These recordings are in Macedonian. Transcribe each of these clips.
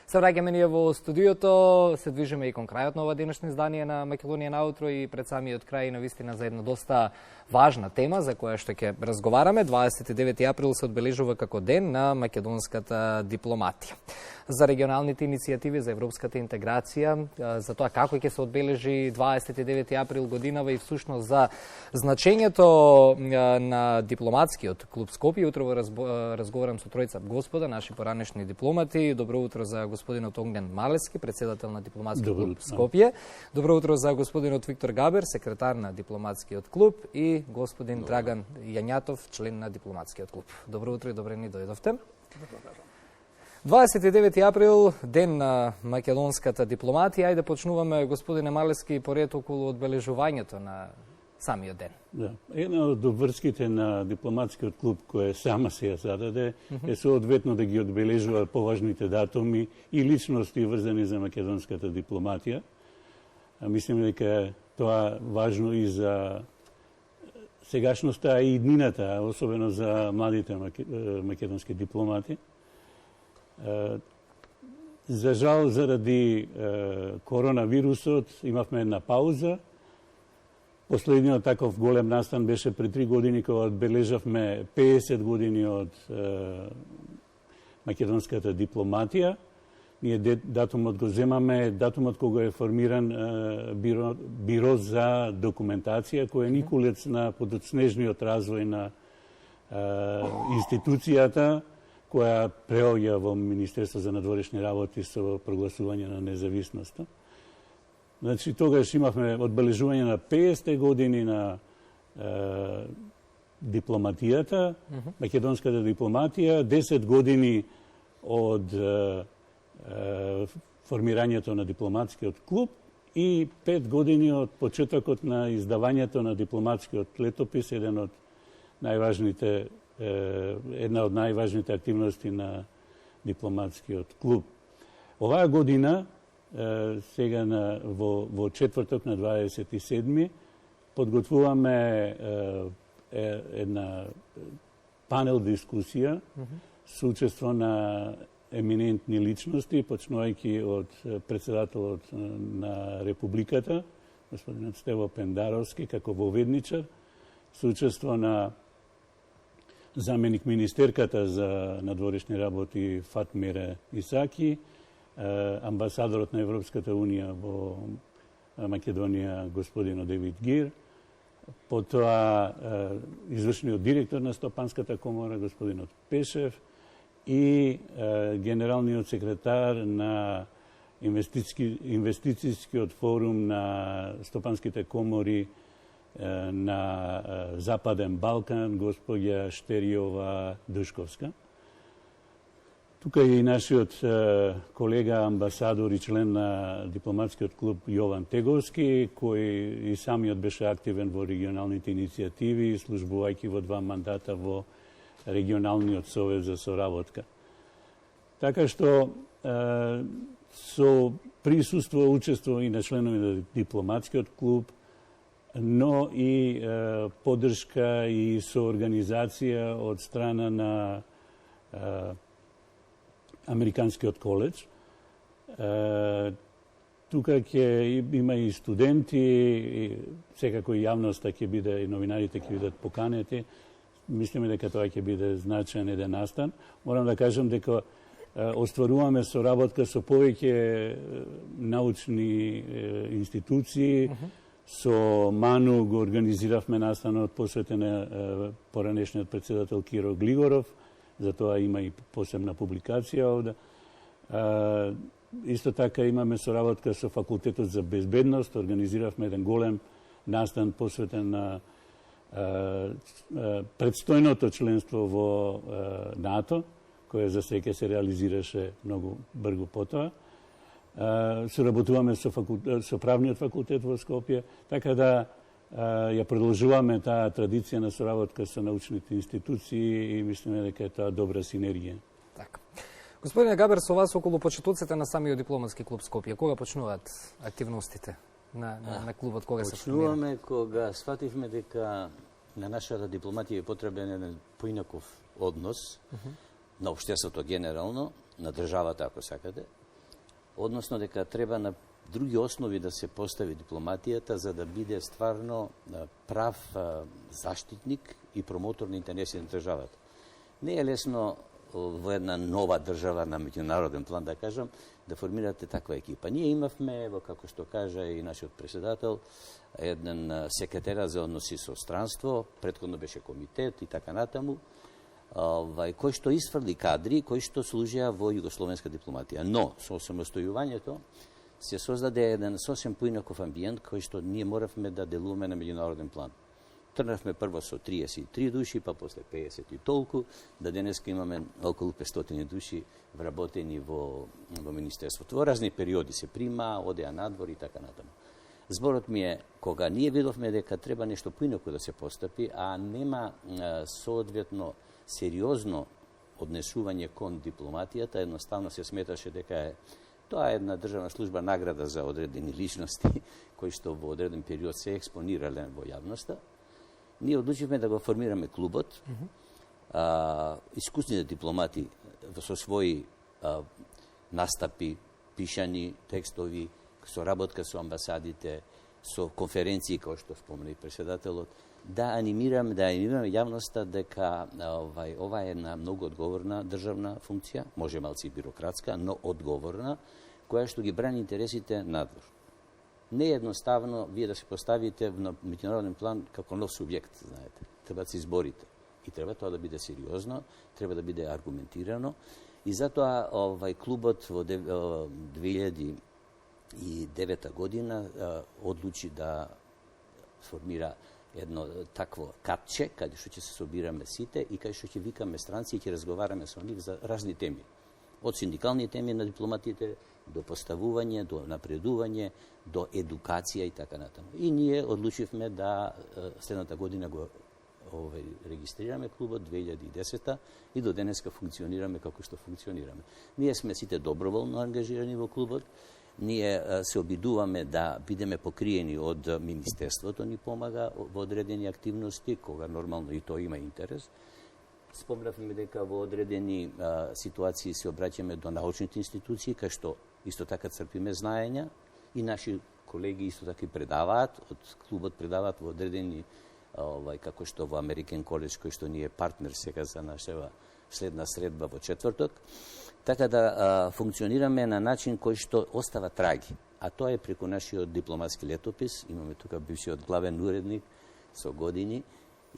Се враќаме ние во студиото, се движиме и кон крајот на ова денешно издание на Македонија наутро и пред самиот крај навистина за една доста важна тема за која што ќе разговараме. 29 април се одбележува како ден на македонската дипломатија. За регионалните иницијативи за европската интеграција, за тоа како ќе се одбележи 29 април годинава и всушност за значењето на дипломатскиот клуб Скопје. Утрово разговарам со тројца господа, наши поранешни дипломати. Добро утро за господинот Огнен Малески, председател на дипломатскиот клуб Скопје. Добро утро за господинот Виктор Габер, секретар на дипломатскиот клуб, и господин Драган Јањатов, член на дипломатскиот клуб. Добро утро и добре ни дојдовте. 29 април, ден на македонската дипломатија. Ајде почнуваме, господине Малески, поред околу одбележувањето на самиот ден. Да. Една од врските на дипломатскиот клуб која сама се ја зададе е соодветно да ги одбележува поважните датуми и личности врзани за македонската дипломатија. Мислим дека тоа важно и за сегашноста и иднината, особено за младите македонски дипломати. За жал, заради коронавирусот имавме една пауза. Последниот таков голем настан беше пред 3 години, кога одбележавме 50 години од македонската дипломатија. Ние датумот го земаме, датумот кога е формиран биро за документација, кој е никулец на подоцнежниот развој на институцијата, која преоѓа во Министерство за надворешни работи со прогласување на независноста. Значи, тогаш имавме одбележување на 50 години на дипломатијата, македонската дипломатија, 10 години од формирањето на дипломатскиот клуб и 5 години од почетокот на издавањето на дипломатскиот летопис, една од најважните активности на дипломатскиот клуб. Оваа година, сега во четврток на 27-ми, подготвуваме една панел дискусија со учество на еминентни личности, почнувајќи од председателот на Републиката, господинот Стево Пендаровски, како воведничар, со учество на заменик министерката за надворешни работи Фатмире Исаки, амбасадорот на Европската унија во Македонија господин Девид Гир, потоа извршниот директор на Стопанската комора господинот Пешев и генералниот секретар на инвестицијскиот форум на Стопанските комори на Западен Балкан, господја Штериова Душковска. Тука е и нашиот колега, амбасадор и член на дипломатскиот клуб Јован Теговски, кој и самиот беше активен во регионалните иницијативи, службувајќи во 2 мандата во регионалниот совет за соработка. Така што со присуство, учество и на членови на дипломатскиот клуб, но и поддршка и соорганизација од страна на Американскиот коледж. Тука ќе има и студенти, и секако и јавноста ќе биде, и новинарите ќе бидат поканети. Мислиме дека тоа ќе биде значаен еден настан. Морам да кажам дека остваруваме соработка со повеќе научни институции. Со МАНУ го организиравме настанот посветен на поранешниот председател Киро Глигоров, за тоа има и посебна публикација овде. Исто така имаме соработка со Факултетот за безбедност, организиравме еден голем настан посветен на предстојното членство во НАТО, кој за среќа се реализираше многу брзо потоа. Соработуваме со правниот факултет во Скопје, така да ја продолжуваме таа традиција на соработка со научните институции и мислиме дека е тоа добра синергија. Така. Господине Габер, со вас околу почетоците на самиот дипломатски клуб Скопје, кога почнуваат активностите на клубот, кога се формира? Почнуваме кога свативме дека на нашата дипломатија е потребен еден поинаков однос на општеството генерално, на државата, ако сакате, односно дека треба на други основи да се постави дипломатијата за да биде стварно прав заштитник и промотор на интереси на државата. Не е лесно во една нова држава на меѓународен план, да кажам, да формирате таква екипа. Ние имавме, како што кажа и нашиот председател, еден секретарат за односи со странство, претходно беше комитет и така натаму, кој што изфрли кадри кои што служеа во југословенска дипломатија. Но, со самостојувањето, се создаде еден сосем поинаков амбиент кој што ние моравме да делуваме на меѓународен план. Тргнавме прво со 33 души, па после 50 и толку, да денеска имаме околу 500 души вработени во Министерството. Во разни периоди се прима, одеа надвор и така натаму. Зборот ми е, кога ние видовме дека треба нешто поинако да се постапи, а нема соодветно сериозно однесување кон дипломатијата, едноставно се сметаше дека е тоа е една државна служба награда за одредени личности кои што во одреден период се експонирале во јавноста. Ние одлучивме да го формираме клубот. Искусните дипломати со своји настапи, пишани текстови, со работка со амбасадите, со конференции, кои што спомна и председателот, да анимираме јавноста дека ова е една многу одговорна државна функција, може малци и бирократска, но одговорна, која што ги брани интересите надвор. Не е едноставно вие да се поставите на меѓународен план како нов субјект, знаете. Треба да се изборите. И треба тоа да биде сериозно, треба да биде аргументирано. И затоа клубот во 2009 година одлучи да формира едно такво катче, каде што ќе се собираме сите и каде што ќе викаме странци и ќе разговараме со нив за разни теми. Од синдикални теми на дипломатите, до поставување, до напредување, до едукација и така натаму. И ние одлучивме да следната година го регистрираме клубот 2010 и до денеска функционираме како што функционираме. Ние сме сите доброволно ангажирани во клубот. Ние се обидуваме да бидеме покриени од Министерството, ни помага во одредени активности, кога нормално и тоа има интерес. Спомнавме дека во одредени ситуации се обраќаме до научните институции, кај што исто така црпиме знаења и наши колеги исто така и предаваат, од клубот предаваат во одредени, како што во Американ коледж, кој што ни е партнер сега за нашава следна средба во четврток. Така да функционираме на начин кој што остава траги. А тоа е преку нашиот дипломатски летопис. Имаме тука бившиот главен уредник со години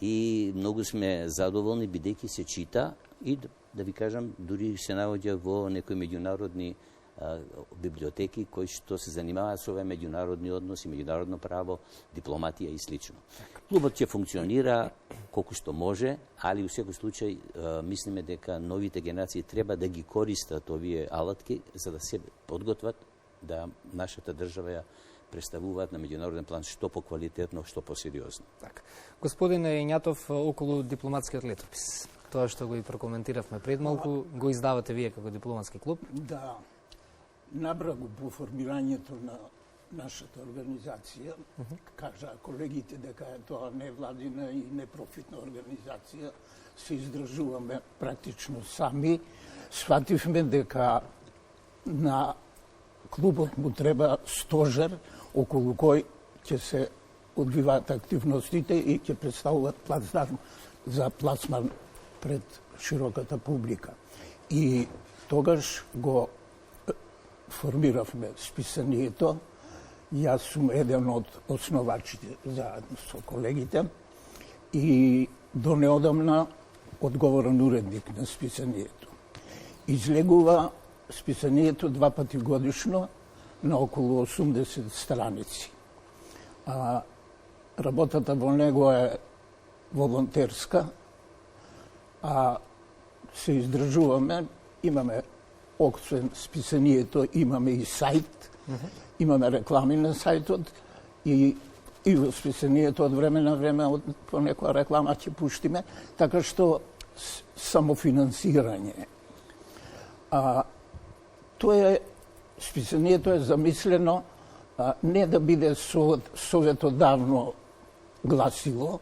и многу сме задоволни бидејќи се чита и да ви кажам дури се наоѓа во некои меѓународни библиотеки кои што се занимаваат со овие меѓународни односи, меѓународно право, дипломатија и слично. Клубот ќе функционира колку што може, али во секој случај мислиме дека новите генерации треба да ги користат овие алатки за да се подготват да нашата држава ја представуваат на меѓународен план што поквалитетно, што посериозно. Так. Господин Ињатов, околу дипломатскиот летопис. Тоа што го и прокоментиравме пред малку, го издавате вие како дипломатски клуб? Да. Набрах го по формирањето на нашата организација. Кажа колегите дека е тоа невладина и непрофитна организација. Се издржуваме практично сами. Свативме дека на клубот му треба стожер околу кој ќе се одвиваат активностите и ќе представуваат плацдарм за плацман пред широката публика. И тогаш го формиравме списанието. Јас сум еден од основачите заедно со колегите и до неодамна одговорен уредник на списанието. Излегува списанието 2 пати годишно на околу 80 страници. Работата во него е волонтерска, а се издржуваме, имаме освен списанието, имаме и сайт, имаме реклами на сајтот и во списанието од време на време по некоја реклама ќе пуштиме, така што самофинансирање. Списанието е замислено не да биде советодавно гласило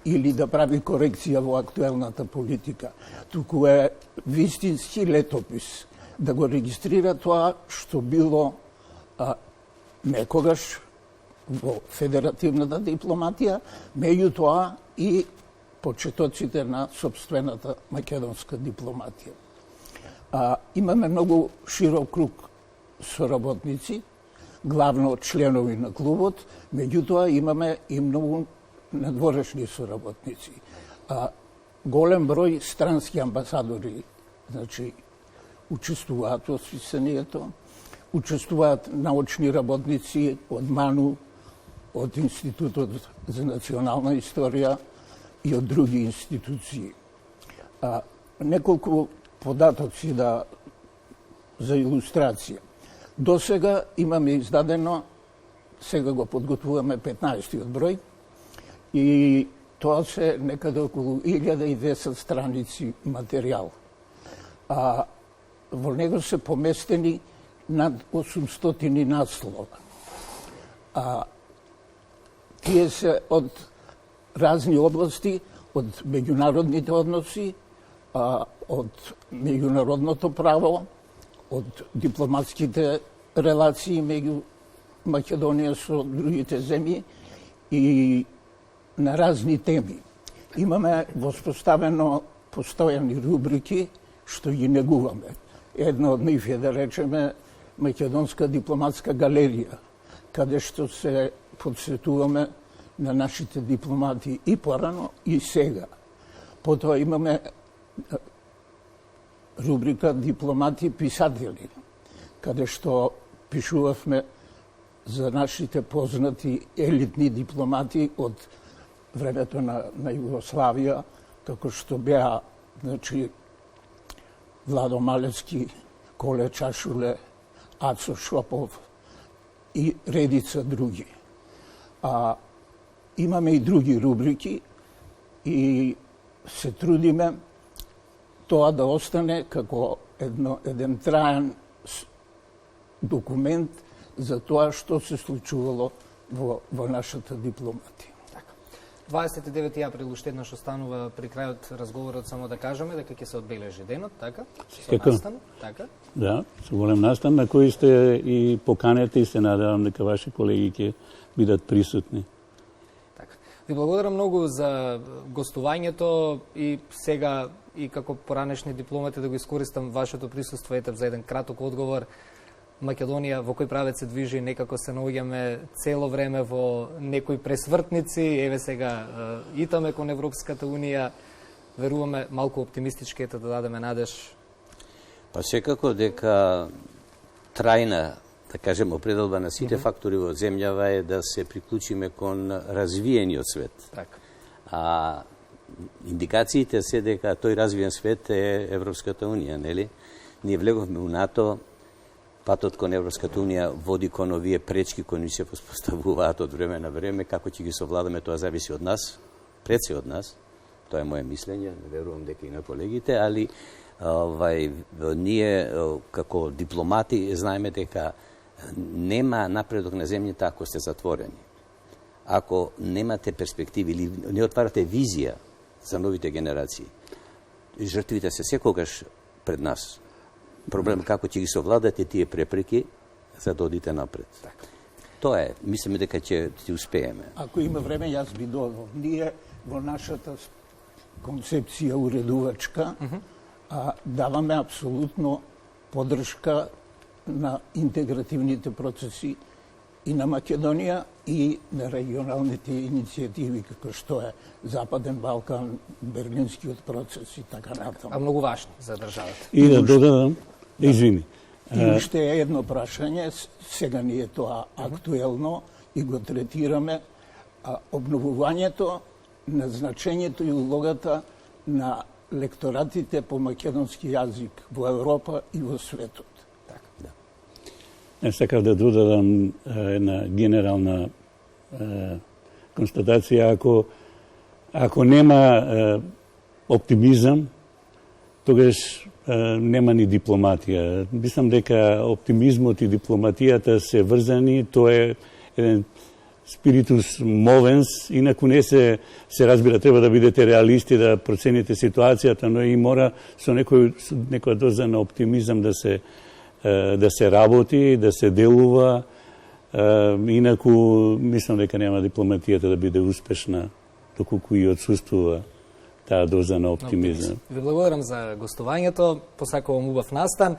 или да прави корекција во актуелната политика, туку е вистински летопис. да го регистрира тоа што било некогаш во федеративната дипломатија, меѓутоа и почетоците на сопствената македонска дипломатија. Имаме многу широк круг соработници, главно членови на клубот, меѓутоа имаме и многу надворешни соработници. Голем број странски амбасадори, значи, учествуваат во списанието, учествуваат научни работници од МАНУ, од Институтот за национална историја и од други институции. Неколку податоци за илустрација. До сега имаме издадено, сега го подготвуваме 15-тиот број, и тоа се некаде околу 1200 страници материјал. Во него се поместени над 800 наслова. Тие се од разни области, од меѓународните односи, од меѓународното право, од дипломатските релации меѓу Македонија со другите земји и на разни теми. Имаме воспоставено постојани рубрики што ги негуваме. Една од нив е, да речеме, Македонска дипломатска галерија, каде што се подсетуваме на нашите дипломати и порано и сега. Потоа имаме рубрика дипломати писатели, каде што пишувавме за нашите познати елитни дипломати од времето на Југославија, како што беа, значи, Владо Малевски, Коле Чашуле, Ацо Шопов и редица други. Имаме и други рубрики и се трудиме тоа да остане како еден траен документ за тоа што се случувало во нашата дипломатија. 29 април уште еднаш останува при крајот разговорот, само да кажеме дека ќе се одбележи денот, така? Со настан, така? Да, со голем настан на кој сте и поканете и се надевам дека ваши колеги ќе бидат присутни. Така. Ви благодарам многу за гостувањето и сега и како поранешни дипломати да го искористам вашето присуство за еден краток одговор. Македонија во кој правец се движи, некако се наоѓаме цело време во некои пресвртници, еве сега итаме кон Европската Унија, веруваме малку оптимистички да дадеме надеж. Па секако дека трајна, да кажем, определба на сите фактори во земјава е да се приклучиме кон развиениот свет. Така. Индикациите се дека тој развиен свет е Европската Унија, нели? Ние влеговме у НАТО, патот кон Европската Унија води кон овие пречки кои ни се воспоставуваат од време на време. Како ќе ги совладаме, тоа зависи од нас, пред се од нас. Тоа е моје мислење, верувам дека и на колегите, али ние како дипломати знаеме дека нема напредок на земјата ако сте затворени. Ако немате перспективи или не отварате визија за новите генерации, жртвите се секогаш пред нас. Проблем како ќе ги совладате тие препреки за да одите напред. Тоа е, мислиме дека ќе успееме. Ако има време, јас би додал. Ние во нашата концепција уредувачка даваме апсолутно поддршка на интегративните процеси и на Македонија и на регионалните иницијативи како што е Западен Балкан, Берлинскиот процес и така натаму. А многу важни за државата. И да додадам, извини. И уште е едно прашање, сега ни е тоа актуелно и го третираме, обновувањето на значењето и улогата на лекторатите по македонски јазик во Европа и во светот. Не сакав да додадам една генерална констатација. Ако нема оптимизам, тогаш нема ни дипломатија. Мислам дека оптимизмот и дипломатијата се врзани, тоа е еден спиритус мовенс, инаку не се разбира, треба да бидете реалисти, да процените ситуацијата, но и мора со некоја доза на оптимизам да се работи, да се делува. Инаку, мислам дека нема дипломатијата да биде успешна, доколку и отсуствува таа доза на оптимизам. Ви благодарам за гостувањето, посакувам убав настан.